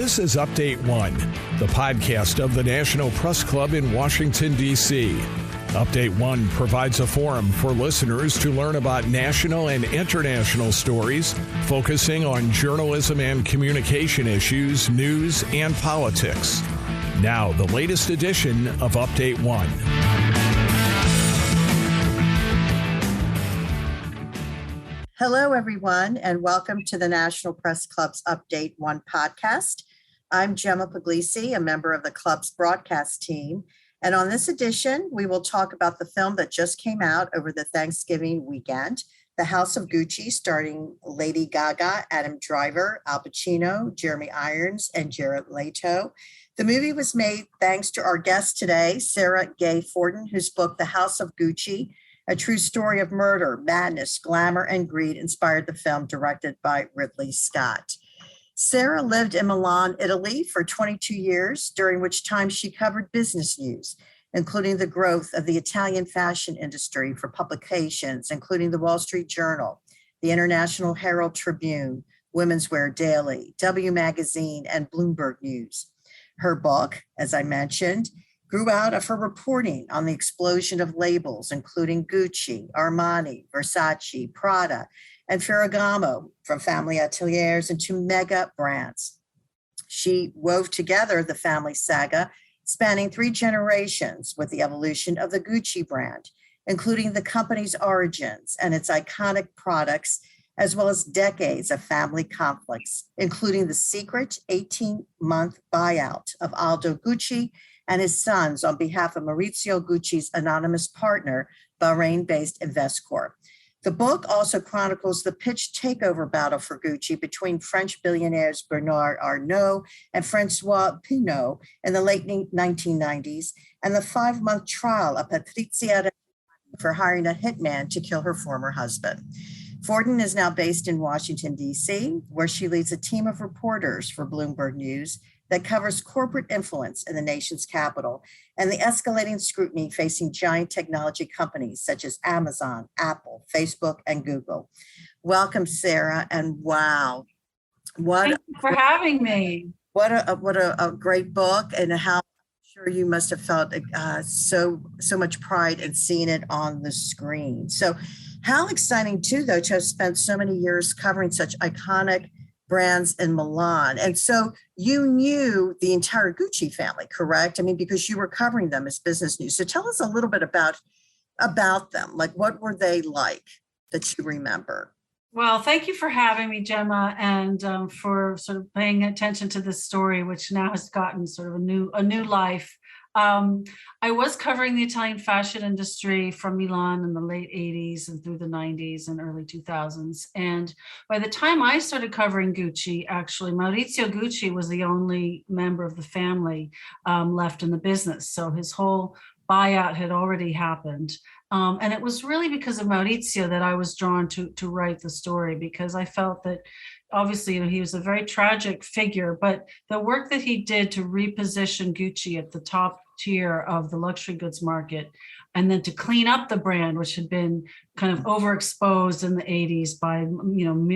This is Update One, the podcast of the National Press Club in Washington, D.C. Update One provides a forum for listeners to learn about national and international stories, focusing on journalism and communication issues, news, and politics. Now, the latest edition of Update One. Hello, everyone, and welcome to the National Press Club's Update One podcast. I'm Gemma Puglisi, a member of the club's broadcast team. And on this edition, we will talk about the film that just came out over the Thanksgiving weekend, The House of Gucci, starring Lady Gaga, Adam Driver, Al Pacino, Jeremy Irons, and Jared Leto. The movie was made thanks to our guest today, Sara Gay Forden, whose book, The House of Gucci, A True Story of Murder, Madness, Glamour, and Greed inspired the film, directed by Ridley Scott. Sara lived in Milan, Italy for 22 years, during which time she covered business news, including the growth of the Italian fashion industry for publications, including the Wall Street Journal, the International Herald Tribune, Women's Wear Daily, W Magazine, and Bloomberg News. Her book, as I mentioned, grew out of her reporting on the explosion of labels, including Gucci, Armani, Versace, Prada, and Ferragamo, from family ateliers into mega brands. She wove together the family saga, spanning 3 generations, with the evolution of the Gucci brand, including the company's origins and its iconic products, as well as decades of family conflicts, including the secret 18-month buyout of Aldo Gucci and his sons on behalf of Maurizio Gucci's anonymous partner, Bahrain-based Investcorp. The book also chronicles the pitched takeover battle for Gucci between French billionaires Bernard Arnault and François Pinault in the late 1990s, and the 5-month trial of Patrizia for hiring a hitman to kill her former husband. Forden is now based in Washington, D.C., where she leads a team of reporters for Bloomberg News that covers corporate influence in the nation's capital and the escalating scrutiny facing giant technology companies such as Amazon, Apple, Facebook, and Google. Welcome, Sara, and wow. Thank you for having me. What a great book, and how I'm sure you must have felt so much pride in seeing it on the screen. So how exciting, too, though, to have spent so many years covering such iconic brands in Milan. And so you knew the entire Gucci family, correct? I mean, because you were covering them as business news. So tell us a little bit about them. Like, what were they like that you remember? Well, thank you for having me, Gemma, and for sort of paying attention to this story, which now has gotten sort of a new life. I was covering the Italian fashion industry from Milan in the late 80s and through the 90s and early 2000s. And by the time I started covering Gucci, actually, Maurizio Gucci was the only member of the family left in the business. So his whole buyout had already happened. And it was really because of Maurizio that I was drawn to write the story, because I felt that obviously, he was a very tragic figure, but the work that he did to reposition Gucci at the top tier of the luxury goods market, and then to clean up the brand, which had been kind of overexposed in the 80s by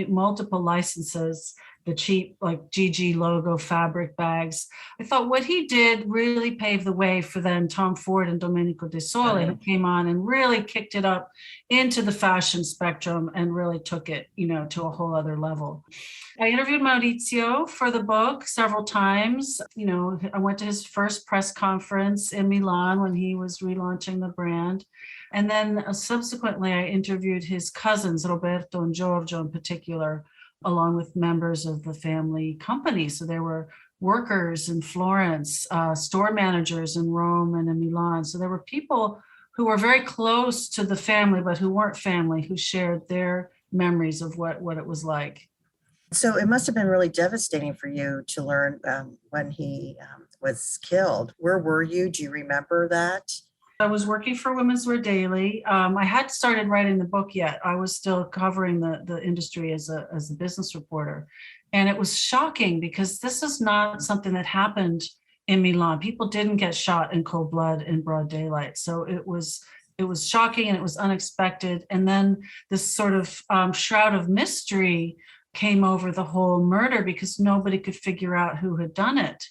multiple licenses, the cheap like GG logo fabric bags. I thought what he did really paved the way for then Tom Ford and Domenico De Sole, who came on and really kicked it up into the fashion spectrum and really took it, to a whole other level. I interviewed Maurizio for the book several times. I went to his first press conference in Milan when he was relaunching the brand. And then subsequently, I interviewed his cousins, Roberto and Giorgio in particular, along with members of the family company. So there were workers in Florence, store managers in Rome and in Milan. So there were people who were very close to the family, but who weren't family, who shared their memories of what it was like. So it must have been really devastating for you to learn when he was killed. Where were you? Do you remember that? I was working for Women's Wear Daily. I hadn't started writing the book yet. I was still covering the industry as a business reporter. And it was shocking because this is not something that happened in Milan. People didn't get shot in cold blood in broad daylight. So it was shocking and it was unexpected. And then this sort of shroud of mystery came over the whole murder because nobody could figure out who had done it.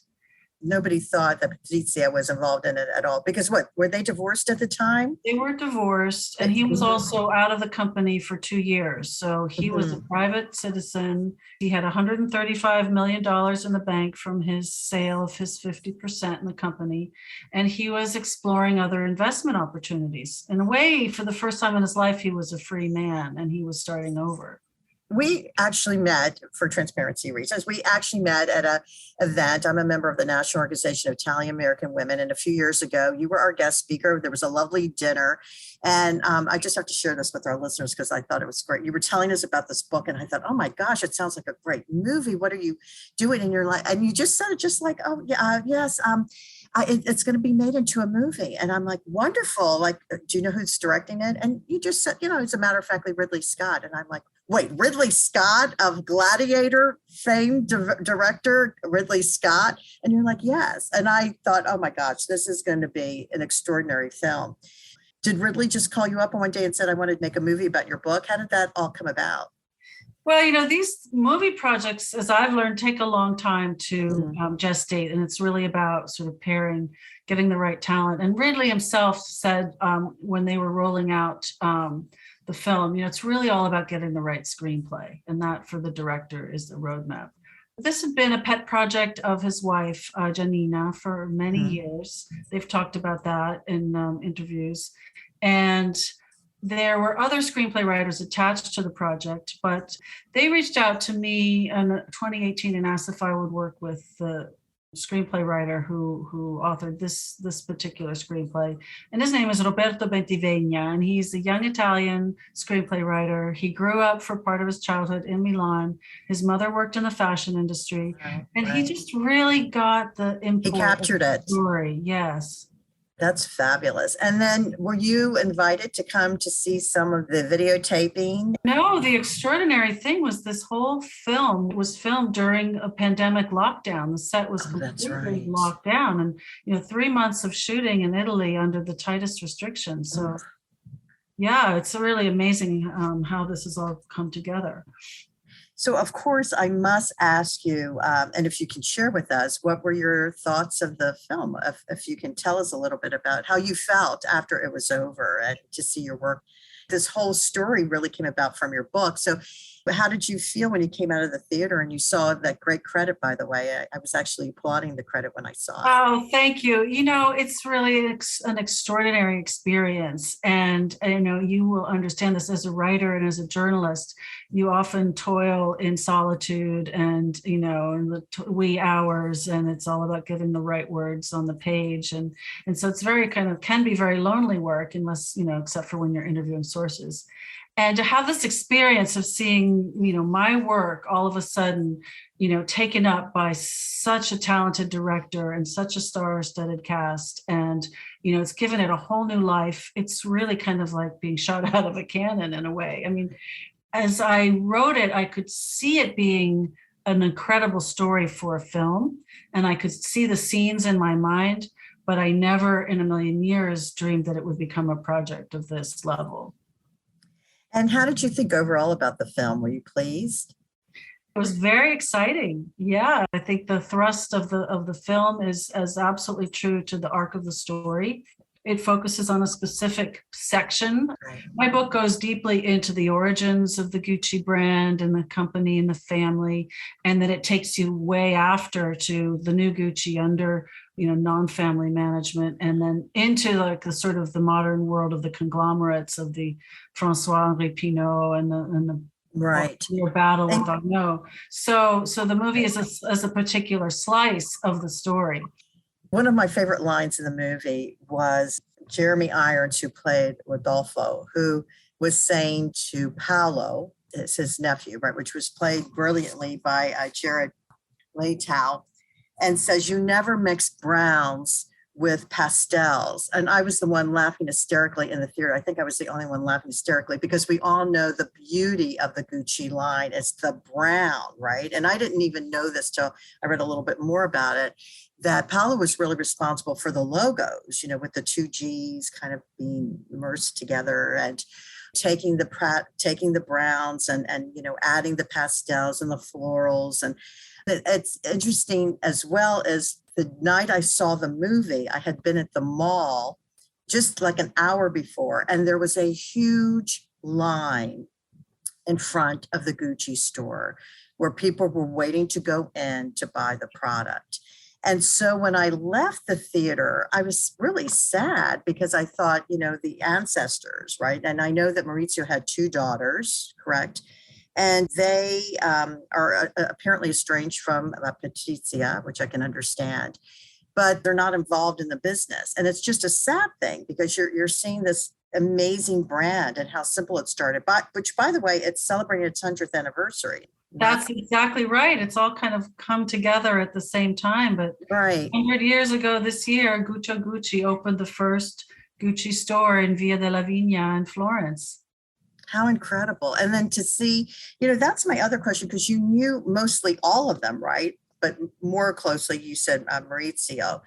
Nobody thought that Patrizia was involved in it at all. Because what, were they divorced at the time? They were divorced, and he was also out of the company for 2 years. So he was a private citizen. He had $135 million in the bank from his sale of his 50% in the company. And he was exploring other investment opportunities. In a way, for the first time in his life, he was a free man and he was starting over. We actually met, for transparency reasons, we actually met at an event. I'm a member of the National Organization of Italian American Women. And a few years ago, you were our guest speaker. There was a lovely dinner. And I just have to share this with our listeners because I thought it was great. You were telling us about this book and I thought, oh my gosh, it sounds like a great movie. What are you doing in your life? And you just said it just like, oh, yeah, yes. It's going to be made into a movie. And I'm like, wonderful. Like, do you know who's directing it? And you just said, as a matter of fact, Ridley Scott. And I'm like, wait, Ridley Scott of Gladiator fame director, Ridley Scott? And you're like, yes. And I thought, oh my gosh, this is going to be an extraordinary film. Did Ridley just call you up one day and said, I want to make a movie about your book? How did that all come about? Well, these movie projects, as I've learned, take a long time to gestate. And it's really about sort of pairing, getting the right talent. And Ridley himself said when they were rolling out the film, it's really all about getting the right screenplay. And that for the director is the roadmap. This had been a pet project of his wife, Janina, for many years. They've talked about that in interviews. And there were other screenplay writers attached to the project, but they reached out to me in 2018 and asked if I would work with the screenplay writer who authored this particular screenplay. And his name is Roberto Bentivegna, and he's a young Italian screenplay writer. He grew up for part of his childhood in Milan. His mother worked in the fashion industry, and he just really got the import. He captured of the it. Story, yes. That's fabulous. And then were you invited to come to see some of the videotaping? No, the extraordinary thing was this whole film was filmed during a pandemic lockdown. The set was completely locked down, and 3 months of shooting in Italy under the tightest restrictions. So yeah, it's really amazing how this has all come together. So, of course, I must ask you, and if you can share with us, what were your thoughts of the film? If you can tell us a little bit about how you felt after it was over and to see your work. This whole story really came about from your book. So how did you feel when you came out of the theater and you saw that great credit, by the way? I was actually applauding the credit when I saw it. Oh, thank you. It's really an extraordinary experience. And, you will understand this as a writer and as a journalist. You often toil in solitude and, in the wee hours, and it's all about getting the right words on the page. And so it's very can be very lonely work unless, except for when you're interviewing sources. And to have this experience of seeing, my work all of a sudden, taken up by such a talented director and such a star-studded cast, and, it's given it a whole new life. It's really kind of like being shot out of a cannon in a way. I mean, as I wrote it, I could see it being an incredible story for a film, and I could see the scenes in my mind, but I never in a million years dreamed that it would become a project of this level. And how did you think overall about the film? Were you pleased? It was very exciting. Yeah, I think the thrust of the film is absolutely true to the arc of the story. It focuses on a specific section. My book goes deeply into the origins of the Gucci brand and the company and the family, and then it takes you way after to the new Gucci under non-family management, and then into like the sort of the modern world of the conglomerates of the François-Henri Pinault and the your battle with Arnault. So the movie is a particular slice of the story. One of my favorite lines in the movie was Jeremy Irons, who played Rodolfo, who was saying to Paolo, it's his nephew, right, which was played brilliantly by Jared Leto, and says, "You never mix browns with pastels. And I was the one laughing hysterically in the theater. I think I was the only one laughing hysterically because we all know the beauty of the Gucci line is the brown, right? And I didn't even know this till I read a little bit more about it, that Paolo was really responsible for the logos, with the two G's kind of being immersed together and taking the browns and adding the pastels and the florals. And it's interesting as well as the night I saw the movie, I had been at the mall just like an hour before, and there was a huge line in front of the Gucci store where people were waiting to go in to buy the product. And so when I left the theater, I was really sad because I thought, the ancestors, right? And I know that Maurizio had two daughters, correct? And they are apparently estranged from Patrizia, which I can understand, but they're not involved in the business. And it's just a sad thing because you're seeing this amazing brand and how simple it started, which, by the way, it's celebrating its 100th anniversary. That's exactly right. It's all kind of come together at the same time. But right. 100 years ago this year, Gucci opened the first Gucci store in Via della Vigna in Florence. How incredible. And then to see, that's my other question, because you knew mostly all of them, right? But more closely, you said Maurizio.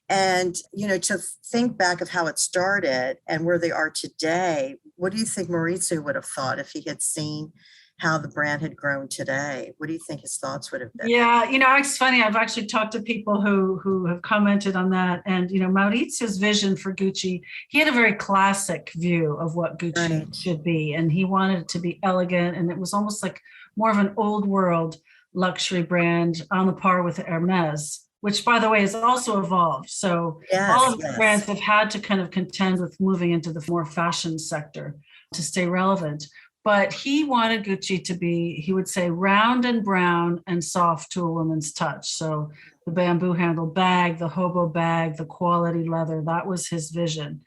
And, to think back of how it started and where they are today, what do you think Maurizio would have thought if he had seen how the brand had grown today? What do you think his thoughts would have been? Yeah, it's funny. I've actually talked to people who have commented on that. And, Maurizio's vision for Gucci, he had a very classic view of what Gucci should be. And he wanted it to be elegant. And it was almost like more of an old world luxury brand on the par with Hermes, which, by the way, has also evolved. So all of the brands have had to kind of contend with moving into the more fashion sector to stay relevant. But he wanted Gucci to be, he would say, round and brown and soft to a woman's touch. So the bamboo handle bag, the hobo bag, the quality leather, that was his vision.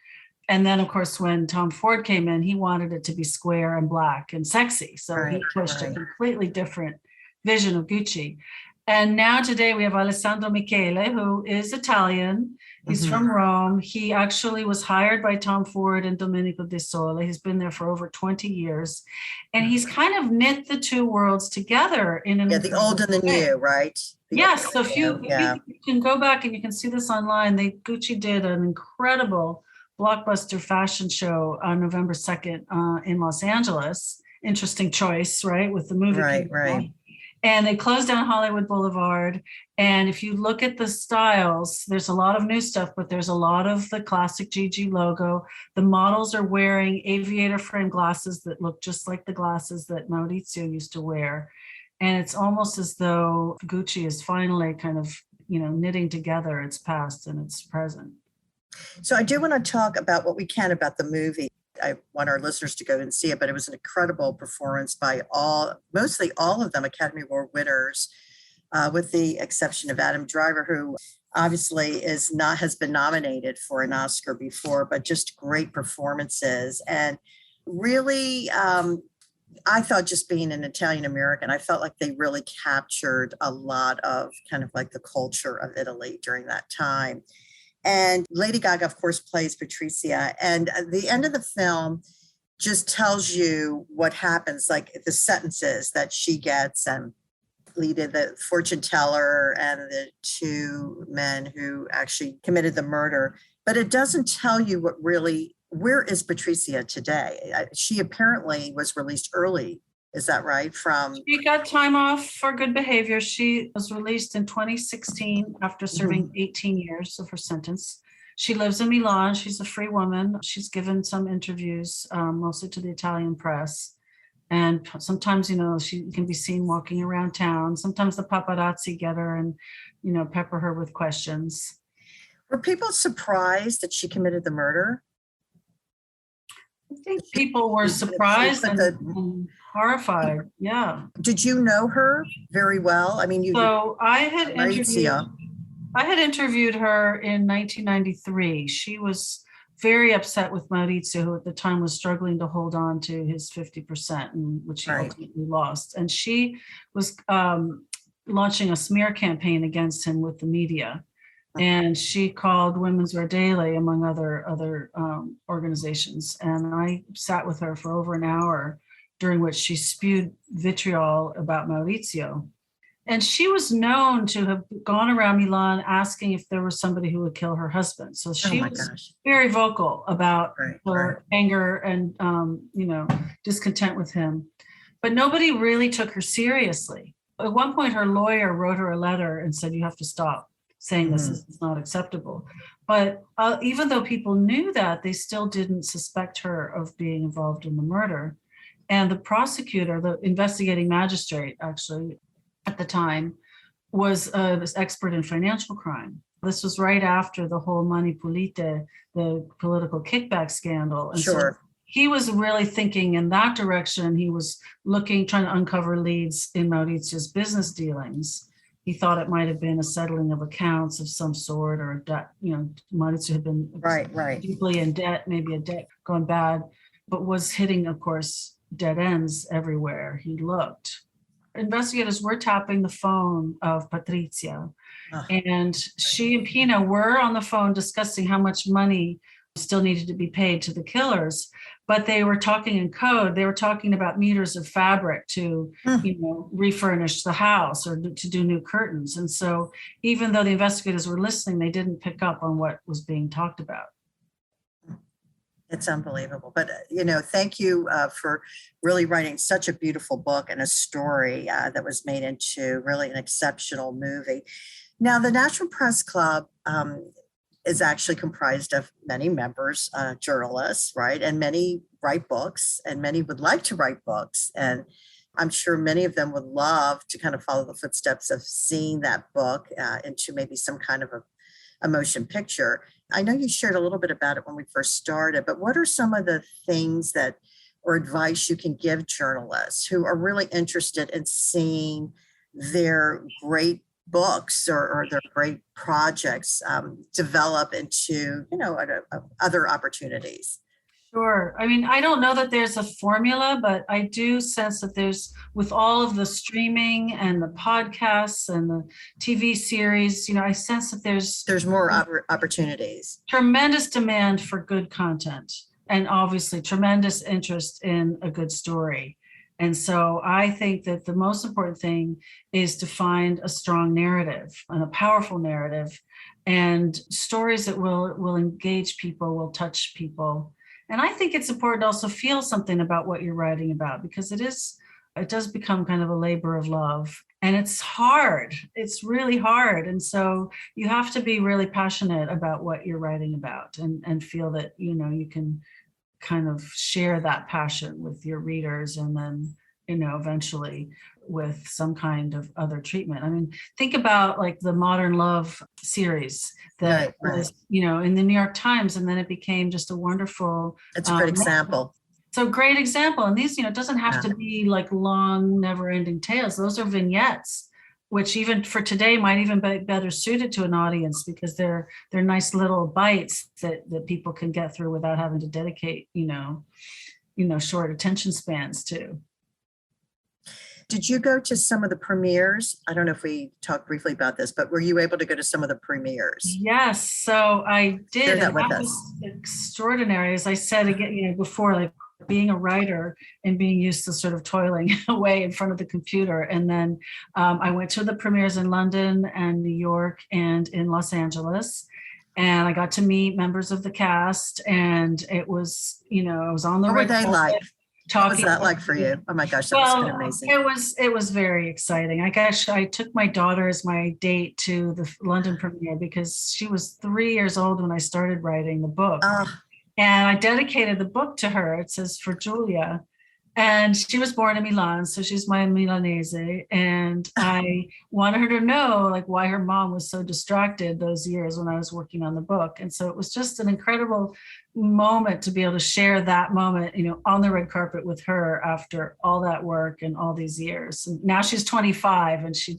And then, of course, when Tom Ford came in, he wanted it to be square and black and sexy. So he pushed a completely different vision of Gucci. And now today we have Alessandro Michele, who is Italian. He's from Rome. He actually was hired by Tom Ford and Domenico De Sole. He's been there for over 20 years. And he's kind of knit the two worlds together in an the old and the new, right? Yes. So if you can go back and you can see this online, Gucci did an incredible blockbuster fashion show on November 2nd in Los Angeles. Interesting choice, right? With the movie. Right. And they closed down Hollywood Boulevard. And if you look at the styles, there's a lot of new stuff, but there's a lot of the classic GG logo. The models are wearing aviator frame glasses that look just like the glasses that Maurizio used to wear. And it's almost as though Gucci is finally kind of, knitting together its past and its present. So I do want to talk about what we can about the movie. I want our listeners to go and see it, but it was an incredible performance by mostly all of them Academy Award winners, with the exception of Adam Driver, who obviously has been nominated for an Oscar before, but just great performances. And really, I thought, just being an Italian American, I felt like they really captured a lot of kind of like the culture of Italy during that time. And Lady Gaga, of course, plays Patrizia. And the end of the film just tells you what happens, like the sentences that she gets, and Lita, the fortune teller, and the two men who actually committed the murder. But it doesn't tell you where is Patrizia today? She apparently was released early. Is that right? She got time off for good behavior. She was released in 2016 after serving 18 years of her sentence. She lives in Milan. She's a free woman. She's given some interviews, mostly to the Italian press. And sometimes, she can be seen walking around town. Sometimes the paparazzi get her and, pepper her with questions. Were people surprised that she committed the murder? I think people were surprised and horrified. Yeah. Did you know her very well? I mean, I had interviewed her in 1993. She was very upset with Maurizio, who at the time was struggling to hold on to his 50%, which he ultimately lost. And she was launching a smear campaign against him with the media. And she called Women's Wear Daily, among other organizations. And I sat with her for over an hour, during which she spewed vitriol about Maurizio. And she was known to have gone around Milan asking if there was somebody who would kill her husband. So she was very vocal about her anger and, discontent with him. But nobody really took her seriously. At one point, her lawyer wrote her a letter and said, you have to stop saying this is not acceptable. But even though people knew that, they still didn't suspect her of being involved in the murder. And the prosecutor, the investigating magistrate, actually, at the time, was this expert in financial crime. This was right after the whole Mani Pulite, the political kickback scandal. And so he was really thinking in that direction. He was trying to uncover leads in Maurizio's business dealings. He thought it might have been a settling of accounts of some sort, or a debt. Maurizio had been deeply in debt, maybe a debt gone bad, but was hitting, of course, dead ends everywhere he looked. Investigators were tapping the phone of Patrizia, and she and Pino were on the phone discussing how much money still needed to be paid to the killers, but they were talking in code. They were talking about meters of fabric to, refurnish the house or to do new curtains. And so even though the investigators were listening, they didn't pick up on what was being talked about. It's unbelievable. But, thank you for really writing such a beautiful book and a story that was made into really an exceptional movie. Now, the National Press Club is actually comprised of many members, journalists, right? And many write books, and many would like to write books. And I'm sure many of them would love to kind of follow the footsteps of seeing that book into maybe some kind of a motion picture. I know you shared a little bit about it when we first started, but what are some of the things or advice you can give journalists who are really interested in seeing their great books or their great projects develop into, other opportunities? Sure. I mean, I don't know that there's a formula, but I do sense that with all of the streaming and the podcasts and the TV series, I sense that there's more opportunities. Tremendous demand for good content, and obviously tremendous interest in a good story. And so I think that the most important thing is to find a strong narrative and a powerful narrative, and stories that will engage people, will touch people. And I think it's important to also feel something about what you're writing about, because it does become kind of a labor of love, and it's hard. It's really hard. And so you have to be really passionate about what you're writing about and feel that, you can kind of share that passion with your readers, and then, eventually with some kind of other treatment. I mean, think about like the Modern Love series that was, in the New York Times, and then it became just a wonderful. It's a great example. So great example. And these, it doesn't have to be like long, never-ending tales. Those are vignettes, which even for today might even be better suited to an audience, because they're nice little bites that people can get through without having to dedicate, short attention spans to. Did you go to some of the premieres? I don't know if we talked briefly about this, but were you able to go to some of the premieres? Yes, so I did. Share that with us. Was extraordinary. As I said again, before, like being a writer and being used to sort of toiling away in front of the computer. And then I went to the premieres in London and New York and in Los Angeles. And I got to meet members of the cast, and it was, I was on the red carpet. What were they like? Talking. What was that like for you? Oh my gosh, that was amazing. It was very exciting. I took my daughter as my date to the London premiere, because she was 3 years old when I started writing the book. And I dedicated the book to her. It says, for Giulia. And she was born in Milan, so she's my Milanese. And I wanted her to know like why her mom was so distracted those years when I was working on the book. And so it was just an incredible moment to be able to share that moment, on the red carpet with her after all that work and all these years. And now she's 25, and she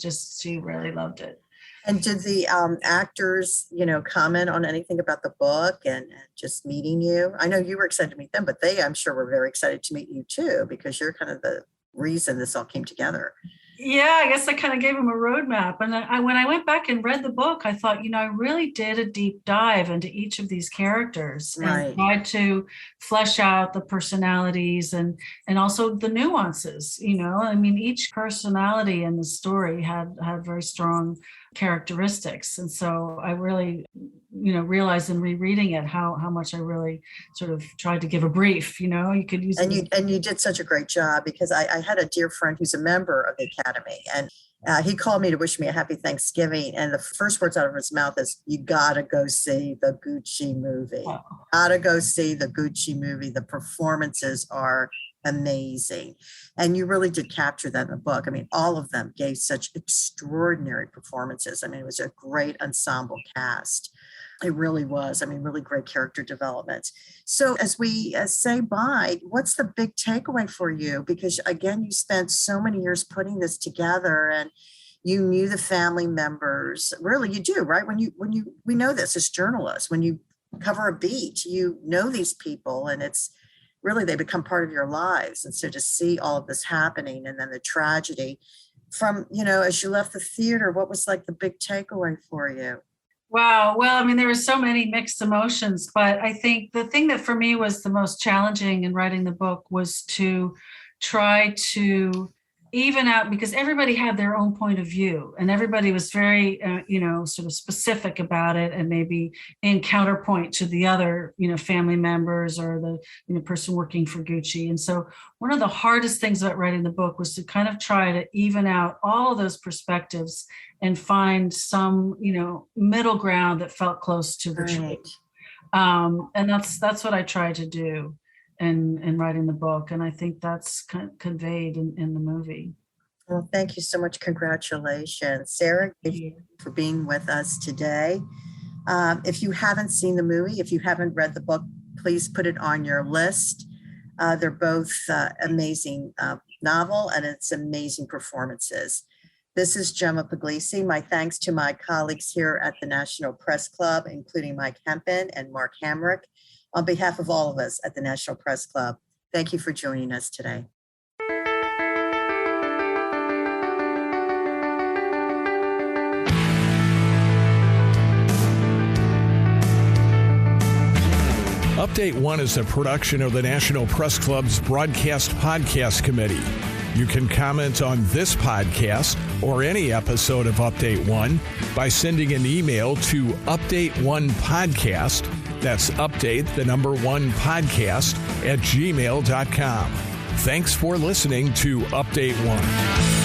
really loved it. And did the actors, comment on anything about the book and just meeting you? I know you were excited to meet them, but they, I'm sure, were very excited to meet you too, because you're kind of the reason this all came together. Yeah, I guess I kind of gave him a roadmap. And when I went back and read the book, I thought, I really did a deep dive into each of these characters and tried to flesh out the personalities and also the nuances. I mean, each personality in the story had very strong characteristics. And so I really, realized in rereading it how much I really sort of tried to give a brief. You could use and you did such a great job, because I had a dear friend who's a member of the Academy, and he called me to wish me a happy Thanksgiving, and the first words out of his mouth is, "You gotta go see the Gucci movie. Wow. Gotta go see the Gucci movie. The performances are amazing." And you really did capture that in the book. I mean, all of them gave such extraordinary performances. I mean, it was a great ensemble cast. It really was. I mean, really great character development. So as we say bye, what's the big takeaway for you? Because again, you spent so many years putting this together, and you knew the family members. Really, you do, right? We know this as journalists, when you cover a beat, you know these people, and it's really, they become part of your lives. And so to see all of this happening, and then the tragedy from, as you left the theater, what was like the big takeaway for you? Wow. Well, I mean, there were so many mixed emotions, but I think the thing that for me was the most challenging in writing the book was to try to even out, because everybody had their own point of view, and everybody was very, sort of specific about it, and maybe in counterpoint to the other, family members or the person working for Gucci. And so one of the hardest things about writing the book was to kind of try to even out all of those perspectives and find some, middle ground that felt close to the truth. And that's what I tried to do in writing the book. And I think that's conveyed in the movie. Well, thank you so much. Congratulations, Sara, for being with us today. If you haven't seen the movie, if you haven't read the book, please put it on your list. They're both amazing novel, and it's amazing performances. This is Gemma Puglisi. My thanks to my colleagues here at the National Press Club, including Mike Hempen and Mark Hamrick. On behalf of all of us at the National Press Club, thank you for joining us today. Update One is a production of the National Press Club's Broadcast Podcast Committee. You can comment on this podcast or any episode of Update One by sending an email to updateonepodcast. That's update, the number one podcast @gmail.com. Thanks for listening to Update One.